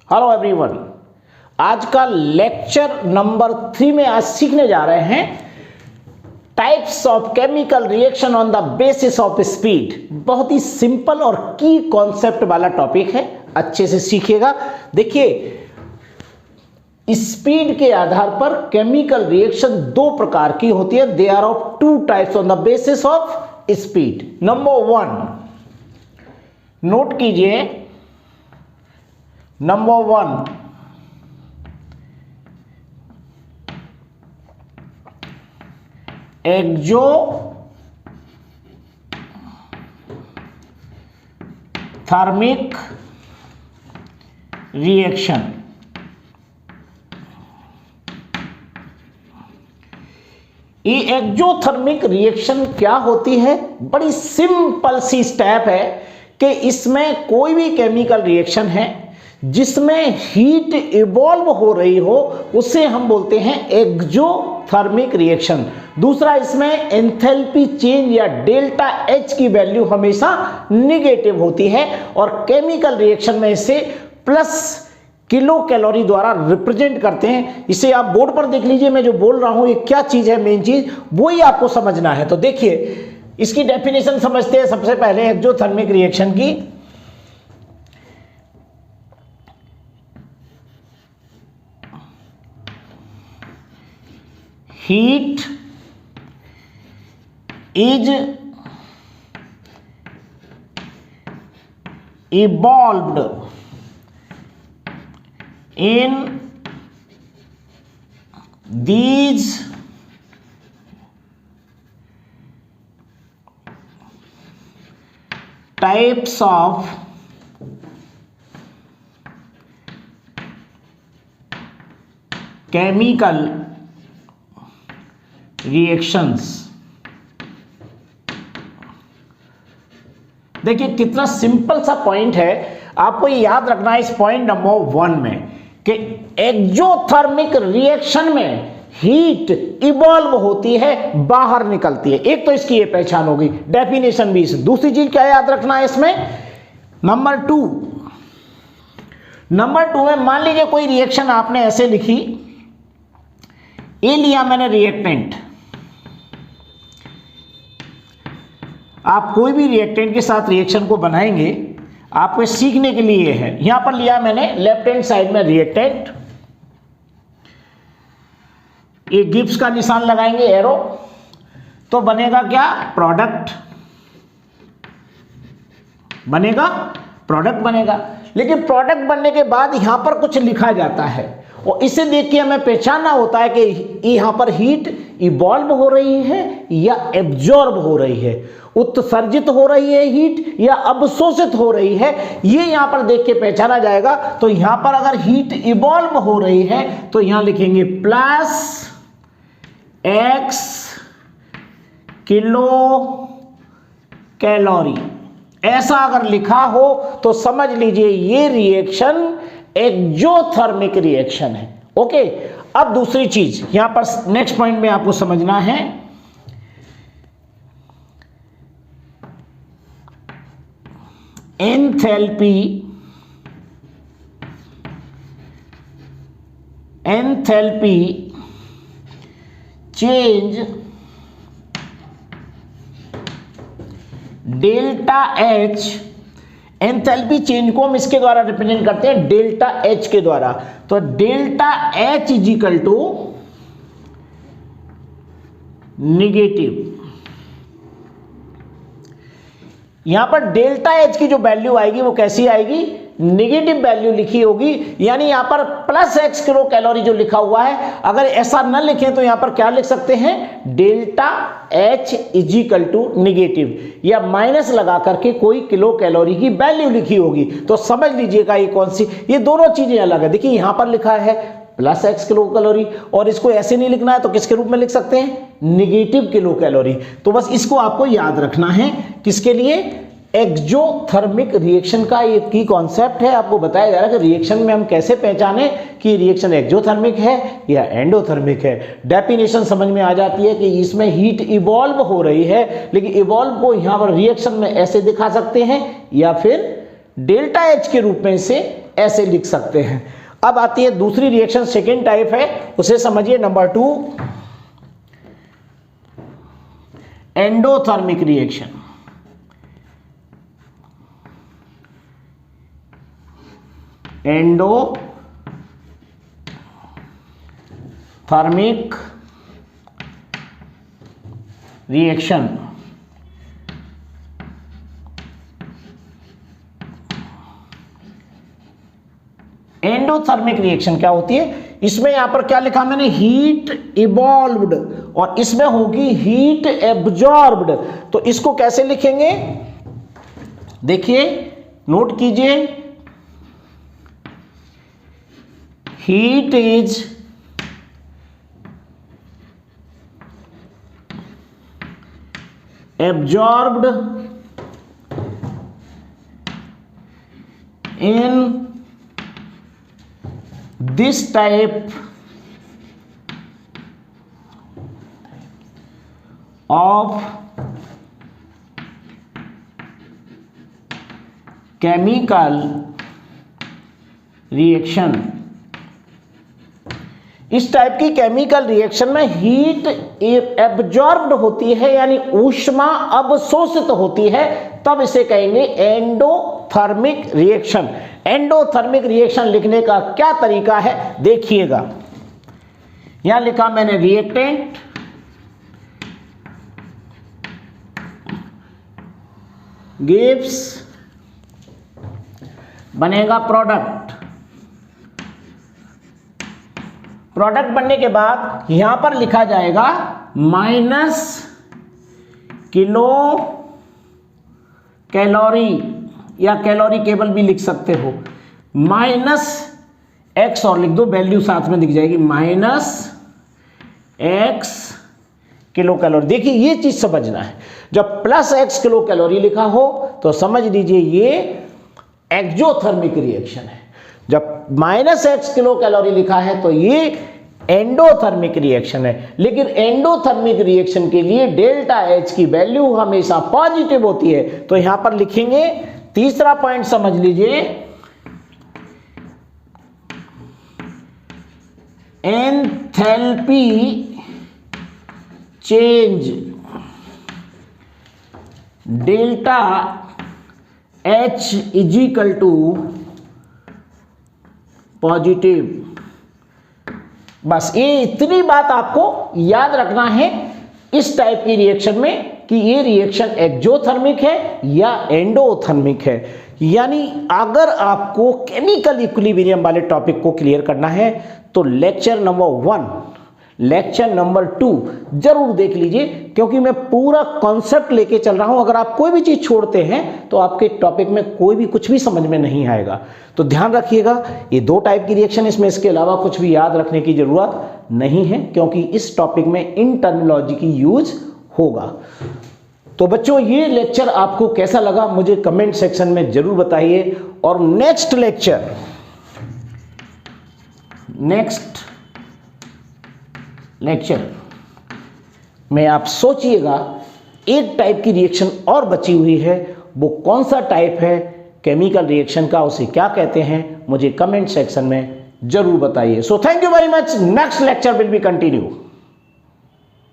Hello everyone, आज का lecture number 3 में आज सीखने जा रहे हैं types of chemical reaction on the basis of speed. बहुत ही सिंपल और की कॉन्सेप्ट वाला टॉपिक है, अच्छे से सीखिएगा। देखिए, स्पीड के आधार पर केमिकल रिएक्शन दो प्रकार की होती है। They are of two types on the basis of speed. Number 1 note कीजिए, नंबर 1 एक्जोथर्मिक रिएक्शन। ये एक्जोथर्मिक रिएक्शन क्या होती है? बड़ी सिंपल सी स्टेप है कि इसमें कोई भी केमिकल रिएक्शन है जिसमें हीट इवॉल्व हो रही हो, उसे हम बोलते हैं एक्जोथर्मिक रिएक्शन। दूसरा, इसमें एंथैल्पी चेंज या डेल्टा एच की वैल्यू हमेशा निगेटिव होती है और केमिकल रिएक्शन में इसे प्लस किलो कैलोरी द्वारा रिप्रेजेंट करते हैं। इसे आप बोर्ड पर देख लीजिए, मैं जो बोल रहा हूं ये क्या चीज है, मेन चीज वही आपको समझना है। तो देखिए, इसकी डेफिनेशन समझते हैं सबसे पहले एक्जोथर्मिक रिएक्शन की। Heat is evolved in these types of chemical reactions। देखिए कितना सिंपल सा पॉइंट है, आपको ये याद रखना है इस पॉइंट नंबर 1 में कि एक्जोथर्मिक रिएक्शन में हीट इवॉल्व होती है, बाहर निकलती है। एक तो इसकी ये पहचान होगी, डेफिनेशन भी। दूसरी चीज क्या याद रखना है इसमें, नंबर 2 में मान लीजिए कोई रिएक्शन आपने ऐसे लिखी, ये लिया मैंने रिएक्टेंट। आप कोई भी रिएक्टेंट के साथ रिएक्शन को बनाएंगे, आपको सीखने के लिए है। यहां पर लिया मैंने लेफ्ट हैंड साइड में रिएक्टेंट, ये गिब्स का निशान लगाएंगे, एरो, तो बनेगा क्या? प्रोडक्ट बनेगा, प्रोडक्ट बनेगा। लेकिन प्रोडक्ट बनने के बाद यहां पर कुछ लिखा जाता है और इसे देख के हमें पहचानना होता है कि यहां पर हीट इवॉल्व हो रही है या एब्जॉर्ब हो रही है, उत्सर्जित हो रही है हीट या अवशोषित हो रही है। ये यहां पर देख के पहचाना जाएगा। तो यहां पर अगर हीट इवॉल्व हो रही है तो यहां लिखेंगे प्लस x किलो कैलोरी। ऐसा अगर लिखा हो तो समझ लीजिए ये रिएक्शन एक्जोथर्मिक रिएक्शन है। ओके, अब दूसरी चीज यहां पर नेक्स्ट पॉइंट में आपको समझना है, enthalpy change delta H. Enthalpy change को हम इसके द्वारा रिप्रेजेंट करते हैं, डेल्टा एच के द्वारा। तो delta H is equal to negative. यहां पर डेल्टा एच की जो वैल्यू आएगी वो कैसी आएगी? नेगेटिव वैल्यू लिखी होगी, यानी यहां पर प्लस x किलो कैलोरी जो लिखा हुआ है, अगर ऐसा न लिखें तो यहां पर क्या लिख सकते हैं? Delta H is equal to negative, या माइनस लगा करके कोई किलो कैलोरी की वैल्यू लिखी होगी। तो समझ लीजिएगा ये कौन सी, ये दोनों चीजें अलग है। देखिए यहां पर लिखा है प्लस x किलो कैलोरी, और इसको ऐसे नहीं लिखना है तो किसके रूप में लिख सकते हैं? Negative kilo calorie. तो बस इसको आपको याद रखना है, किसके लिए? एक्जोथर्मिक रिएक्शन का ये की कॉन्सेप्ट है। आपको बताया जा रहा है कि रिएक्शन में हम कैसे पहचाने कि रिएक्शन एक्जोथर्मिक है या एंडोथर्मिक है। डेफिनेशन समझ में आ जाती है कि इसमें हीट इवॉल्व हो रही है, लेकिन इवॉल्व को यहां पर रिएक्शन में ऐसे दिखा सकते हैं या फिर डेल्टा एच के रूप में इसे ऐसे लिख सकते हैं। अब आती है दूसरी रिएक्शन, सेकेंड टाइप है, उसे समझिए, number 2 endothermic reaction. Endothermic reaction. Endothermic reaction क्या होती है? इसमें यहां पर क्या लिखा मैंने, हीट इवॉल्व्ड, और इसमें होगी हीट एब्जॉर्ब्ड। तो इसको कैसे लिखेंगे, देखिए नोट कीजिए, heat is absorbed in this type of chemical reaction। इस टाइप की केमिकल रिएक्शन में हीट एब्जॉर्ब्ड होती है, यानी ऊष्मा अवशोषित होती है, तब इसे कहेंगे एंडोथर्मिक रिएक्शन। एंडोथर्मिक रिएक्शन लिखने का क्या तरीका है देखिएगा, यहां लिखा मैंने रिएक्टेंट गिव्स, बनेगा प्रोडक्ट। प्रोडक्ट बनने के बाद यहां पर लिखा जाएगा माइनस किलो कैलोरी, या कैलोरी केवल भी लिख सकते हो, माइनस एक्स और लिख दो, वैल्यू साथ में दिख जाएगी, माइनस एक्स किलो कैलोरी। देखिए ये चीज समझना है, जब प्लस एक्स किलो कैलोरी लिखा हो तो समझ लीजिए ये एक्सोथर्मिक रिएक्शन है, जब माइनस एक्स किलो कैलोरी लिखा है तो ये एंडोथर्मिक रिएक्शन है। लेकिन एंडोथर्मिक रिएक्शन के लिए डेल्टा एच की वैल्यू हमेशा पॉजिटिव होती है। तो यहां पर लिखेंगे, तीसरा पॉइंट समझ लीजिए, enthalpy change delta H is equal to positive. बस ये इतनी बात आपको याद रखना है इस टाइप की रिएक्शन में, कि ये रिएक्शन एक्सोथर्मिक है या एंडोथर्मिक है। यानी अगर आपको केमिकल इक्विलिब्रियम वाले टॉपिक को क्लियर करना है तो लेक्चर नंबर 1, लेक्चर नंबर 2 जरूर देख लीजिए, क्योंकि मैं पूरा कॉन्सेप्ट लेके चल रहा हूं। अगर आप कोई भी चीज छोड़ते हैं तो आपके टॉपिक में कोई भी कुछ भी समझ में नहीं आएगा। तो ध्यान रखिएगा, ये 2 टाइप की रिएक्शन, इसमें इसके अलावा कुछ भी याद रखने की जरूरत नहीं है, क्योंकि इस टॉपिक में इन टर्मिनोलॉजी की यूज होगा। तो बच्चों ये लेक्चर आपको कैसा लगा मुझे कमेंट सेक्शन में जरूर बताइए। और नेक्स्ट लेक्चर में आप सोचिएगा, एक टाइप की रिएक्शन और बची हुई है, वो कौन सा टाइप है केमिकल रिएक्शन का, उसे क्या कहते हैं, मुझे कमेंट सेक्शन में जरूर बताइए। So thank you very much. Next lecture will be continue.